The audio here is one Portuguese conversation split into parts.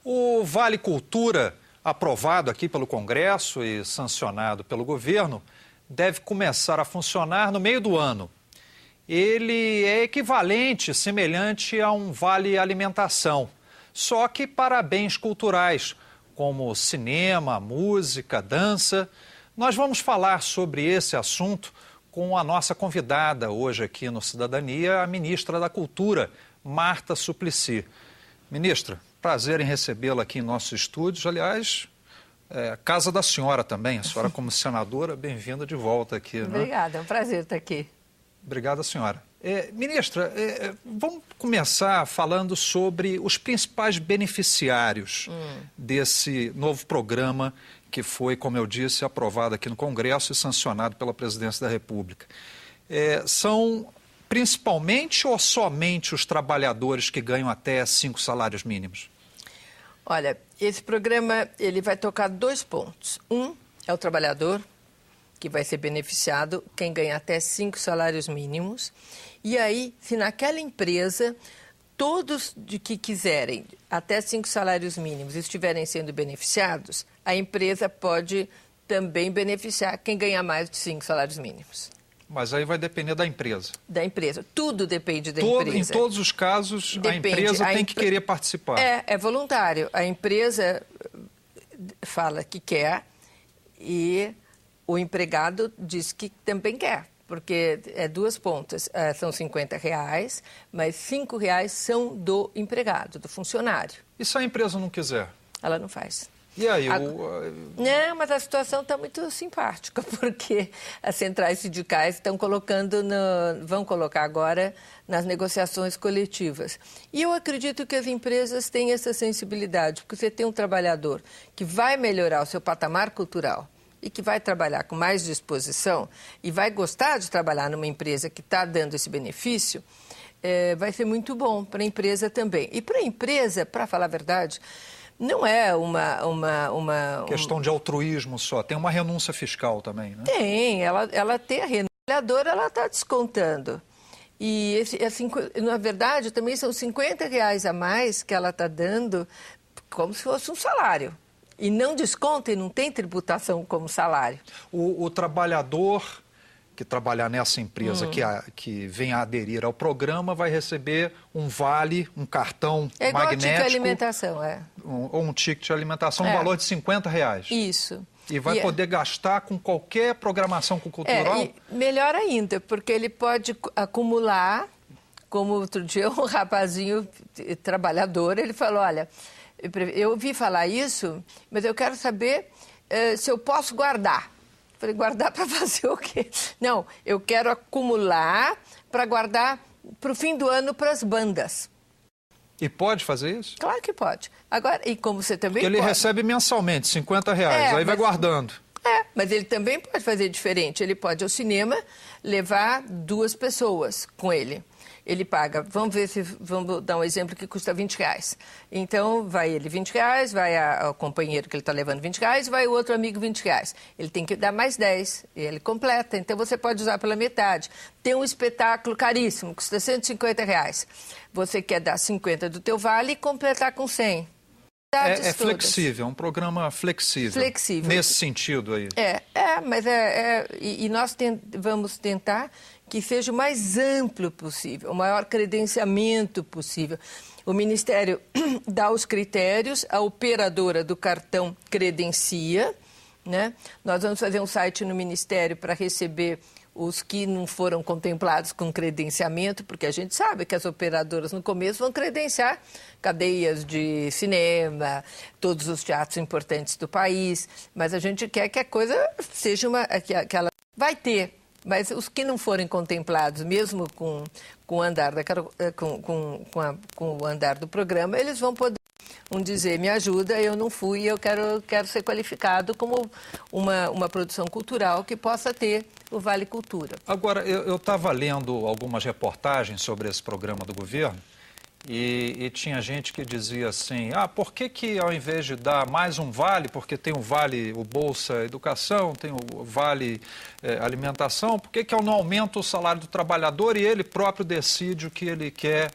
O Vale Cultura, aprovado aqui pelo Congresso e sancionado pelo governo, deve começar a funcionar no meio do ano. Ele é equivalente, semelhante a um vale alimentação, só que para bens culturais, como cinema, música, dança. Nós vamos falar sobre esse assunto com a nossa convidada hoje aqui no Cidadania, a ministra da Cultura, Marta Suplicy. Ministra, prazer em recebê-la aqui em nossos estúdios. Aliás, casa da senhora também, a senhora como senadora, bem-vinda de volta aqui. Obrigada, é um prazer estar aqui. Obrigada, senhora. Ministra, vamos começar falando sobre os principais beneficiários desse novo programa que foi, como eu disse, aprovado aqui no Congresso e sancionado pela Presidência da República. São principalmente ou somente os trabalhadores que ganham até 5 salários mínimos? Olha, esse programa ele vai tocar 2 pontos. Um é o trabalhador, que vai ser beneficiado, quem ganha até 5 salários mínimos. E aí, se naquela empresa, todos de que quiserem até 5 salários mínimos estiverem sendo beneficiados, a empresa pode também beneficiar quem ganha mais de 5 salários mínimos. Mas aí vai depender da empresa. Da empresa. Tudo depende da empresa. Em todos os casos, depende. A empresa tem que querer participar. É voluntário. A empresa fala que quer e o empregado diz que também quer, porque é 2 pontas. São R$50, mas R$5 são do empregado, do funcionário. E se a empresa não quiser? Ela não faz. E aí? Não, mas a situação está muito simpática, porque as centrais sindicais estão vão colocar agora nas negociações coletivas. E eu acredito que as empresas têm essa sensibilidade, porque você tem um trabalhador que vai melhorar o seu patamar cultural e que vai trabalhar com mais disposição e vai gostar de trabalhar numa empresa que está dando esse benefício, vai ser muito bom para a empresa também. E para a empresa, para falar a verdade, não é uma questão de altruísmo só, tem uma renúncia fiscal também, né? Tem, ela tem a renúncia, ela está descontando. E, na verdade, também são R$50 a mais que ela está dando como se fosse um salário. E não desconta e não tem tributação como salário. O trabalhador que trabalhar nessa empresa que vem a aderir ao programa vai receber um vale, um cartão magnético. Igual ticket de alimentação, ou um ticket de alimentação, um valor de R$50. Isso. E vai poder gastar com qualquer programação cultural? E melhor ainda, porque ele pode acumular, como outro dia um rapazinho trabalhador, ele falou, olha, eu ouvi falar isso, mas eu quero saber se eu posso guardar. Falei, guardar para fazer o quê? Não, eu quero acumular para guardar para o fim do ano para as bandas. E pode fazer isso? Claro que pode. Agora, e como você também Porque ele recebe mensalmente R$50, aí vai guardando. Mas ele também pode fazer diferente. Ele pode ir ao cinema levar 2 pessoas com ele. Ele paga, vamos dar um exemplo que custa R$20. Então, vai ele R$20, vai o companheiro que ele está levando R$20, vai o outro amigo R$20. Ele tem que dar mais 10, e ele completa. Então, você pode usar pela metade. Tem um espetáculo caríssimo, custa R$150. Você quer dar 50 do teu vale e completar com 100. É flexível, é um programa flexível. Nesse sentido aí. Mas e nós vamos tentar que seja o mais amplo possível, o maior credenciamento possível. O Ministério dá os critérios, a operadora do cartão credencia, né? Nós vamos fazer um site no Ministério para receber os que não foram contemplados com credenciamento, porque a gente sabe que as operadoras no começo vão credenciar cadeias de cinema, todos os teatros importantes do país, mas a gente quer que a coisa seja que ela vai ter. Mas os que não forem contemplados, mesmo com o andar com o andar do programa, eles vão poder dizer, me ajuda, eu não fui, eu quero ser qualificado como uma produção cultural que possa ter o Vale Cultura. Agora, eu estava lendo algumas reportagens sobre esse programa do governo e tinha gente que dizia assim, por que ao invés de dar mais um vale, porque tem o vale, o Bolsa Educação, tem o vale alimentação, por que não aumenta o salário do trabalhador e ele próprio decide o que ele quer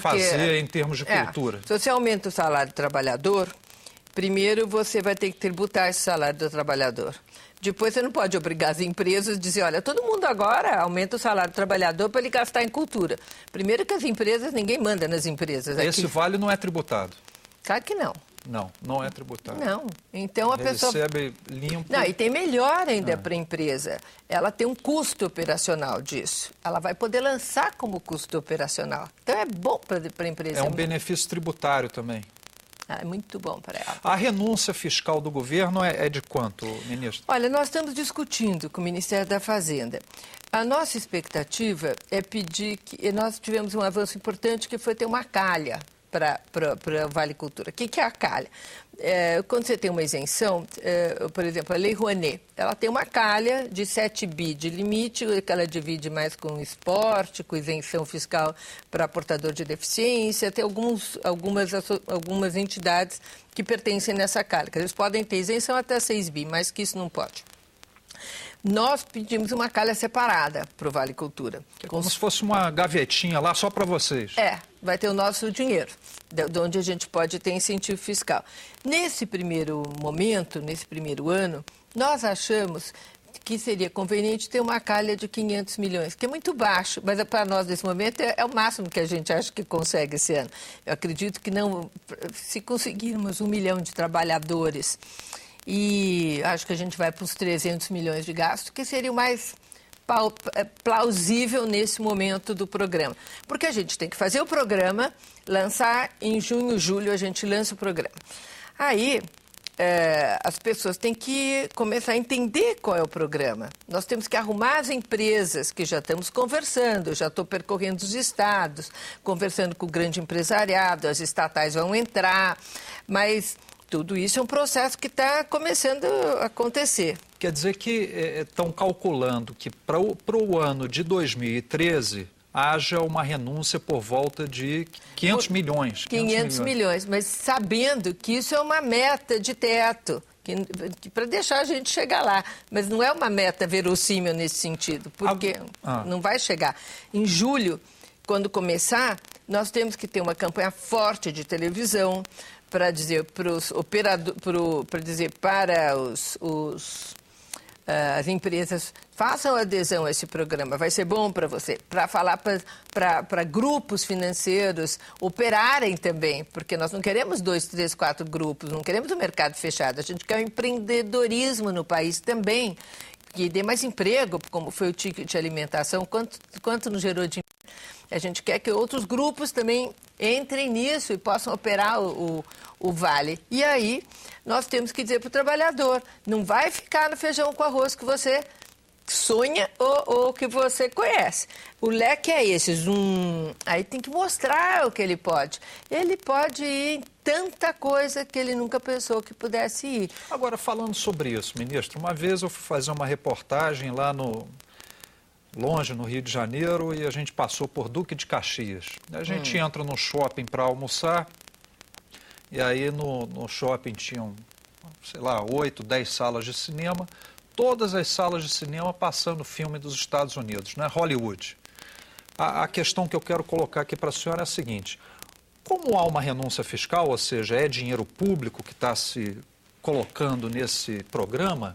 fazer em termos de cultura? Se você aumenta o salário do trabalhador, primeiro você vai ter que tributar esse salário do trabalhador. Depois você não pode obrigar as empresas a dizer, olha, todo mundo agora aumenta o salário do trabalhador para ele gastar em cultura. Primeiro que as empresas, ninguém manda nas empresas. Esse vale não é tributado? Claro que não. Não, não é tributado. Não. Então a pessoa recebe limpo. Não, e tem melhor ainda para a empresa. Ela tem um custo operacional disso. Ela vai poder lançar como custo operacional. Então é bom para a empresa. É um benefício tributário também. É muito bom para ela. A renúncia fiscal do governo é de quanto, ministro? Olha, nós estamos discutindo com o Ministério da Fazenda. A nossa expectativa é pedir que... Nós tivemos um avanço importante que foi ter uma calha para a Vale Cultura. O que é a calha? Quando você tem uma isenção, por exemplo, a Lei Rouanet, ela tem uma calha de 7 bi de limite, que ela divide mais com esporte, com isenção fiscal para portador de deficiência, tem algumas entidades que pertencem nessa calha, que eles podem ter isenção até 6 bi, mais que isso não pode. Nós pedimos uma calha separada para o Vale Cultura. É como se fosse uma gavetinha lá só para vocês. Vai ter o nosso dinheiro, de onde a gente pode ter incentivo fiscal. Nesse primeiro momento, nesse primeiro ano, nós achamos que seria conveniente ter uma calha de 500 milhões, que é muito baixo, mas para nós, nesse momento, é o máximo que a gente acha que consegue esse ano. Eu acredito que não, se conseguirmos 1 milhão de trabalhadores, e acho que a gente vai para os 300 milhões de gasto, que seria o mais plausível nesse momento do programa. Porque a gente tem que fazer o programa, lançar em junho, julho, a gente lança o programa. Aí, as pessoas têm que começar a entender qual é o programa. Nós temos que arrumar as empresas que já estamos conversando, eu já estou percorrendo os estados, conversando com o grande empresariado, as estatais vão entrar, mas... Tudo isso é um processo que está começando a acontecer. Quer dizer que estão calculando que para o ano de 2013 haja uma renúncia por volta de 500 milhões. 500 milhões, mas sabendo que isso é uma meta de teto, para deixar a gente chegar lá. Mas não é uma meta verossímil nesse sentido, porque não vai chegar. Em julho, quando começar, nós temos que ter uma campanha forte de televisão, para dizer para os operadores, para as empresas, façam adesão a esse programa, vai ser bom para você. Para falar para grupos financeiros operarem também, porque nós não queremos 2, 3, 4 grupos, não queremos o mercado fechado, a gente quer o empreendedorismo no país também, que dê mais emprego, como foi o ticket de alimentação, quanto nos gerou de emprego. A gente quer que outros grupos também entrem nisso e possam operar o Vale. E aí, nós temos que dizer para o trabalhador, não vai ficar no feijão com arroz que você sonha ou que você conhece. O leque é esse. Aí tem que mostrar o que ele pode. Ele pode ir em tanta coisa que ele nunca pensou que pudesse ir. Agora, falando sobre isso, ministro, uma vez eu fui fazer uma reportagem lá longe, no Rio de Janeiro, e a gente passou por Duque de Caxias. A gente entra no shopping para almoçar, e aí no shopping tinham, sei lá, 8, 10 salas de cinema, todas as salas de cinema passando filme dos Estados Unidos, né? Hollywood. A questão que eu quero colocar aqui para a senhora é a seguinte: como há uma renúncia fiscal, ou seja, é dinheiro público que está se colocando nesse programa,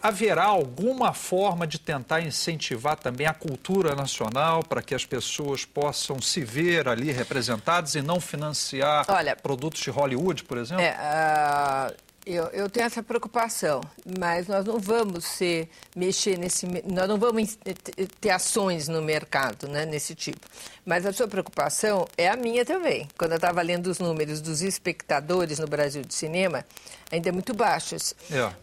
haverá alguma forma de tentar incentivar também a cultura nacional para que as pessoas possam se ver ali representadas e não financiar produtos de Hollywood, por exemplo? Eu tenho essa preocupação, mas nós não vamos nós não vamos ter ações no mercado, né, nesse tipo. Mas a sua preocupação é a minha também. Quando eu estava lendo os números dos espectadores no Brasil de cinema, ainda muito baixos.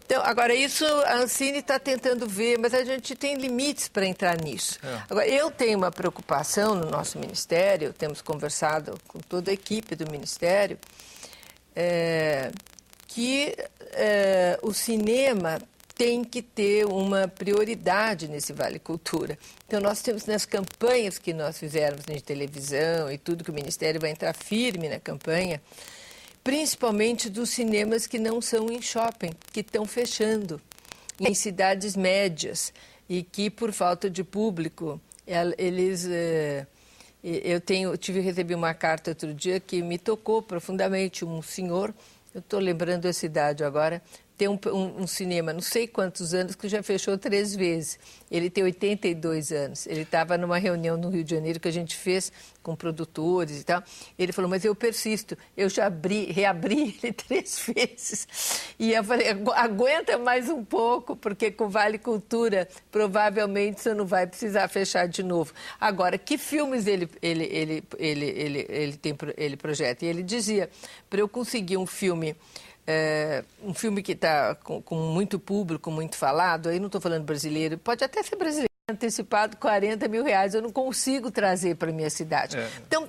Então, agora, isso a Ancine está tentando ver, mas a gente tem limites para entrar nisso. Agora, eu tenho uma preocupação no nosso Ministério, temos conversado com toda a equipe do Ministério, que o cinema tem que ter uma prioridade nesse Vale Cultura. Então, nós temos nas campanhas que nós fizemos de televisão e tudo, que o Ministério vai entrar firme na campanha, principalmente dos cinemas que não são em shopping, que estão fechando, em cidades médias, e que, por falta de público, eles Recebi uma carta outro dia que me tocou profundamente. Um senhor, eu estou lembrando a cidade agora, tem um cinema, não sei quantos anos, que já fechou 3 vezes. Ele tem 82 anos. Ele estava numa reunião no Rio de Janeiro que a gente fez com produtores e tal. Ele falou, mas eu persisto, eu já reabri ele 3 vezes. E eu falei, aguenta mais um pouco, porque com Vale Cultura provavelmente você não vai precisar fechar de novo. Agora, que filmes ele projeta? E ele dizia, para eu conseguir um filme que está com muito público, muito falado, aí não estou falando brasileiro, pode até ser brasileiro, antecipado R$40 mil, eu não consigo trazer para a minha cidade. Então,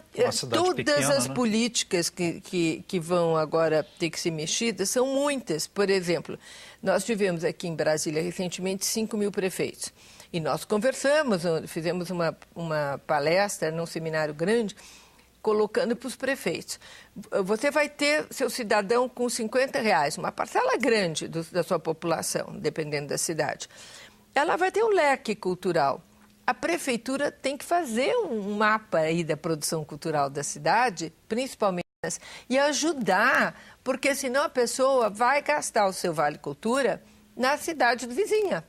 todas pequena, as políticas que vão agora ter que ser mexidas são muitas. Por exemplo, nós tivemos aqui em Brasília recentemente 5 mil prefeitos. E nós conversamos, fizemos uma palestra num seminário grande, colocando para os prefeitos. Você vai ter seu cidadão com R$50, uma parcela grande da sua população, dependendo da cidade. Ela vai ter um leque cultural. A prefeitura tem que fazer um mapa aí da produção cultural da cidade, principalmente, e ajudar, porque senão a pessoa vai gastar o seu Vale Cultura na cidade vizinha,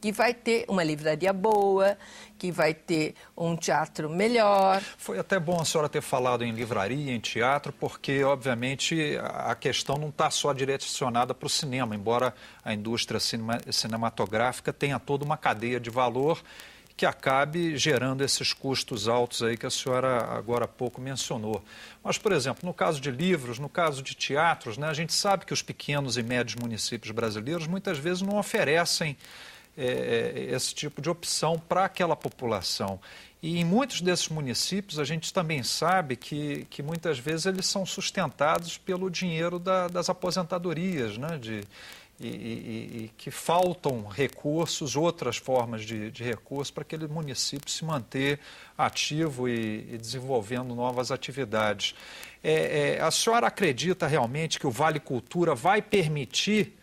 que vai ter uma livraria boa, que vai ter um teatro melhor. Foi até bom a senhora ter falado em livraria, em teatro, porque, obviamente, a questão não está só direcionada para o cinema, embora a indústria cinematográfica tenha toda uma cadeia de valor que acabe gerando esses custos altos aí que a senhora agora há pouco mencionou. Mas, por exemplo, no caso de livros, no caso de teatros, né, a gente sabe que os pequenos e médios municípios brasileiros muitas vezes não oferecem esse tipo de opção para aquela população. E em muitos desses municípios a gente também sabe que muitas vezes eles são sustentados pelo dinheiro das aposentadorias, né? E que faltam recursos, outras formas de recurso para aquele município se manter ativo e desenvolvendo novas atividades. A senhora acredita realmente que o Vale Cultura vai permitir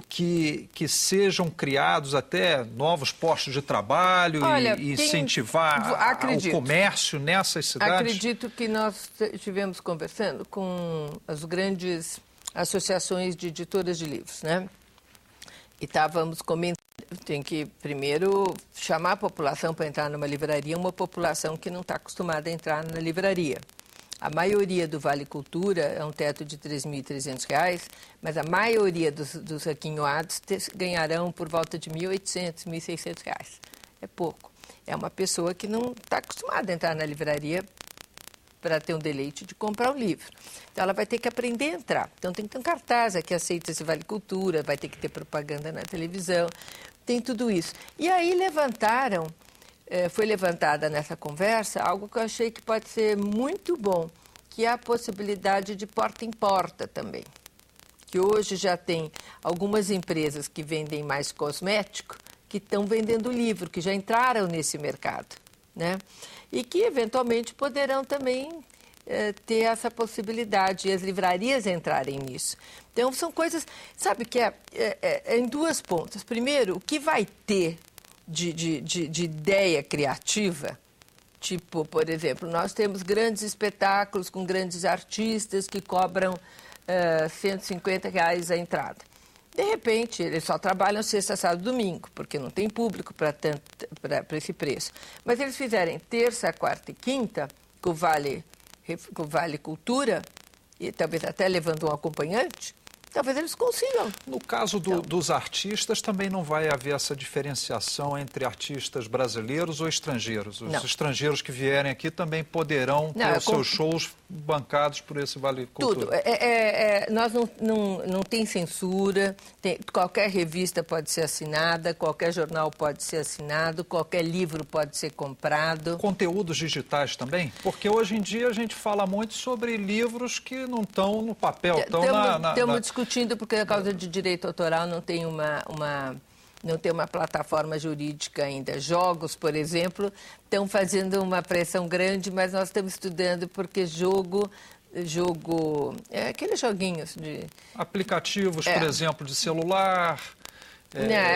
que sejam criados até novos postos de trabalho? Olha, e incentivar o comércio nessas cidades? Acredito que nós estivemos conversando com as grandes associações de editoras de livros, né? E estávamos comentando, tem que primeiro chamar a população para entrar numa livraria, uma população que não está acostumada a entrar na livraria. A maioria do Vale Cultura é um teto de R$ 3.300, mas a maioria dos aquinhoados ganharão por volta de R$ 1.800, R$ 1.600. É pouco. É uma pessoa que não está acostumada a entrar na livraria para ter um deleite de comprar um livro. Então, ela vai ter que aprender a entrar. Então, tem que ter um cartaz que aceita esse Vale Cultura, vai ter que ter propaganda na televisão, tem tudo isso. E aí foi levantada nessa conversa algo que eu achei que pode ser muito bom, que é a possibilidade de porta em porta também. Que hoje já tem algumas empresas que vendem mais cosmético, que estão vendendo livro, que já entraram nesse mercado, né? E que eventualmente poderão também ter essa possibilidade, e as livrarias entrarem nisso. Então são coisas, sabe, que é em 2 pontas. Primeiro, o que vai ter de ideia criativa, tipo, por exemplo, nós temos grandes espetáculos com grandes artistas que cobram R$150 a entrada. De repente, eles só trabalham sexta, sábado e domingo, porque não tem público para esse preço. Mas eles fizerem terça, quarta e quinta, com o Vale Cultura, e talvez até levando um acompanhante, talvez eles consigam. No caso dos artistas, também não vai haver essa diferenciação entre artistas brasileiros ou estrangeiros? Os estrangeiros que vierem aqui também poderão ter os seus shows bancados por esse Vale Cultura? Tudo. Nós não tem censura, qualquer revista pode ser assinada, qualquer jornal pode ser assinado, qualquer livro pode ser comprado. Conteúdos digitais também? Porque hoje em dia a gente fala muito sobre livros que não estão no papel, estão Estamos discutindo porque a causa de direito autoral não tem uma plataforma jurídica ainda. Jogos, por exemplo, estão fazendo uma pressão grande, mas nós estamos estudando porque jogo aqueles joguinhos de... Aplicativos, por exemplo, de celular,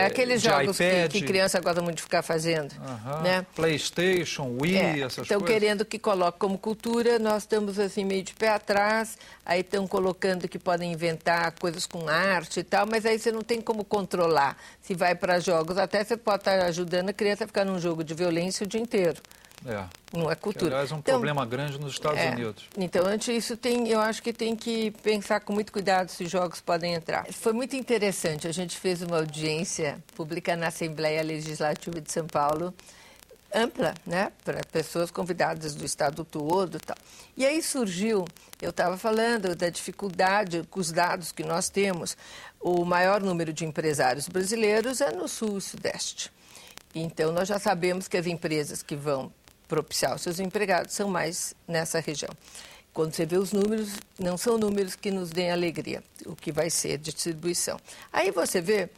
aqueles jogos que criança gosta muito de ficar fazendo. Né? PlayStation, Wii, essas coisas. Estão querendo que coloque como cultura, nós estamos assim meio de pé atrás, aí estão colocando que podem inventar coisas com arte e tal, mas aí você não tem como controlar se vai para jogos. Até você pode estar ajudando a criança a ficar num jogo de violência o dia inteiro. Não é cultura. Que, aliás, é um problema grande nos Estados Unidos. Então, antes disso, eu acho que tem que pensar com muito cuidado se jogos podem entrar. Foi muito interessante. A gente fez uma audiência pública na Assembleia Legislativa de São Paulo, ampla, né, para pessoas convidadas do estado todo e tal. E aí surgiu, eu estava falando da dificuldade com os dados que nós temos. O maior número de empresários brasileiros é no Sul e Sudeste. Então, nós já sabemos que as empresas que vão propiciar os seus empregados são mais nessa região. Quando você vê os números, não são números que nos deem alegria, o que vai ser de distribuição. Aí você vê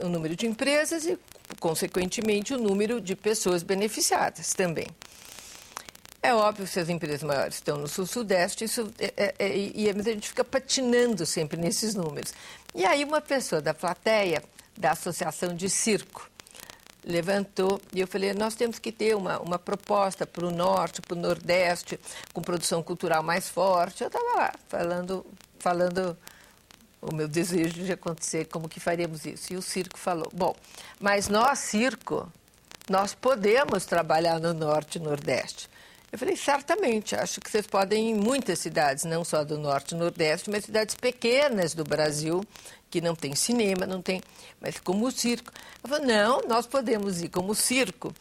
o número de empresas e, consequentemente, o número de pessoas beneficiadas também. É óbvio que se as empresas maiores estão no Sul-Sudeste, mas a gente fica patinando sempre nesses números. E aí uma pessoa da plateia, da Associação de Circo, levantou e eu falei, nós temos que ter uma proposta para o Norte, para o Nordeste, com produção cultural mais forte. Eu estava lá falando o meu desejo de acontecer, como que faríamos isso. E o circo falou, bom, mas nós, circo, nós podemos trabalhar no Norte e Nordeste. Eu falei, certamente, acho que vocês podem ir em muitas cidades, não só do Norte e Nordeste, mas cidades pequenas do Brasil, que não tem cinema, não tem, mas como o circo. Eu falei, não, nós podemos ir como circo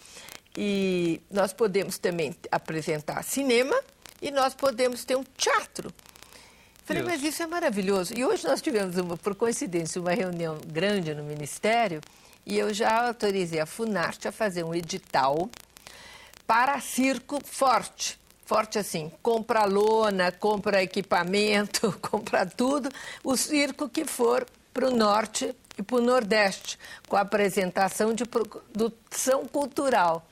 e nós podemos também apresentar cinema e nós podemos ter um teatro. Eu falei, mas isso é maravilhoso. E hoje nós tivemos, por coincidência, uma reunião grande no Ministério e eu já autorizei a Funarte a fazer um edital para circo forte. Forte assim, compra lona, compra equipamento, compra tudo. O circo que for para o Norte e para o Nordeste, com a apresentação de produção cultural.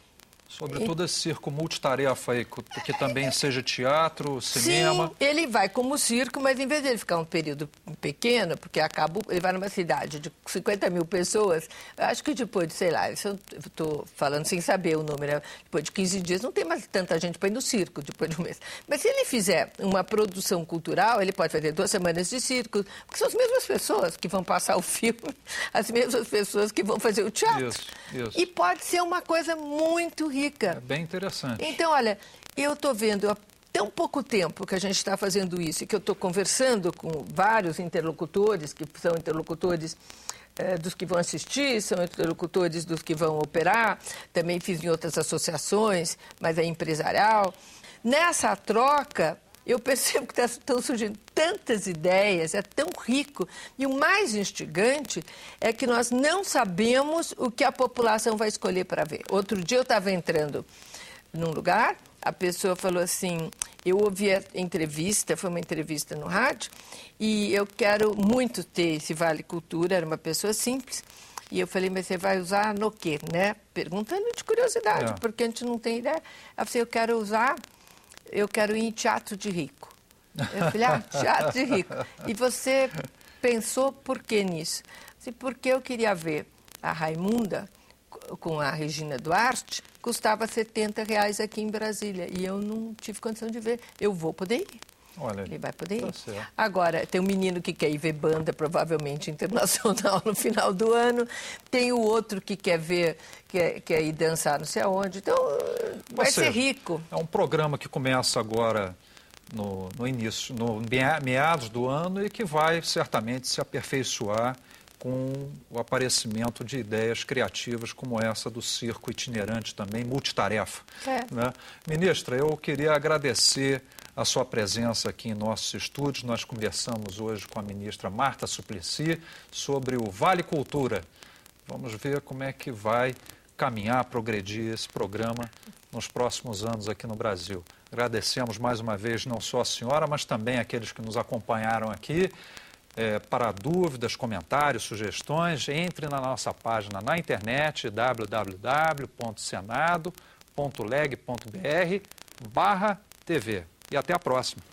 Sobretudo esse circo multitarefa aí, que também seja teatro, cinema. Sim, ele vai como circo, mas em vez de ele ficar um período pequeno, porque ele vai numa cidade de 50 mil pessoas, eu acho que depois de, sei lá, isso eu estou falando sem saber o número, depois de 15 dias não tem mais tanta gente para ir no circo, depois de um mês. Mas se ele fizer uma produção cultural, ele pode fazer 2 semanas de circo, porque são as mesmas pessoas que vão passar o filme, as mesmas pessoas que vão fazer o teatro. Isso. E pode ser uma coisa muito rica. É bem interessante. Então, olha, eu estou vendo há tão pouco tempo que a gente está fazendo isso e que eu estou conversando com vários interlocutores, que são interlocutores dos que vão assistir, são interlocutores dos que vão operar, também fiz em outras associações, mas é empresarial. Nessa troca, eu percebo que estão surgindo tantas ideias, é tão rico. E o mais instigante é que nós não sabemos o que a população vai escolher para ver. Outro dia eu estava entrando num lugar, a pessoa falou assim, eu ouvi a entrevista, foi uma entrevista no rádio, e eu quero muito ter esse Vale Cultura, era uma pessoa simples. E eu falei, mas você vai usar no quê, né? Perguntando de curiosidade, porque a gente não tem ideia. Ela falou, eu quero ir em teatro de rico. Eu falei, teatro de rico. E você pensou por que nisso? Porque eu queria ver a Raimunda com a Regina Duarte, custava R$70 aqui em Brasília. E eu não tive condição de ver. Eu vou poder ir. Olha, ele vai poder ir. Certo. Agora, tem um menino que quer ir ver banda, provavelmente internacional, no final do ano. Tem o outro que quer ver, quer ir dançar não sei aonde. Então, vai ser rico. É um programa que começa agora no início, no meados do ano e que vai certamente se aperfeiçoar com o aparecimento de ideias criativas como essa do circo itinerante também, multitarefa. Né? Ministra, eu queria agradecer a sua presença aqui em nossos estúdios. Nós conversamos hoje com a ministra Marta Suplicy sobre o Vale Cultura. Vamos ver como é que vai caminhar, progredir esse programa nos próximos anos aqui no Brasil. Agradecemos mais uma vez não só a senhora, mas também aqueles que nos acompanharam aqui. Para dúvidas, comentários, sugestões, entre na nossa página na internet www.senado.leg.br/TV. E até a próxima.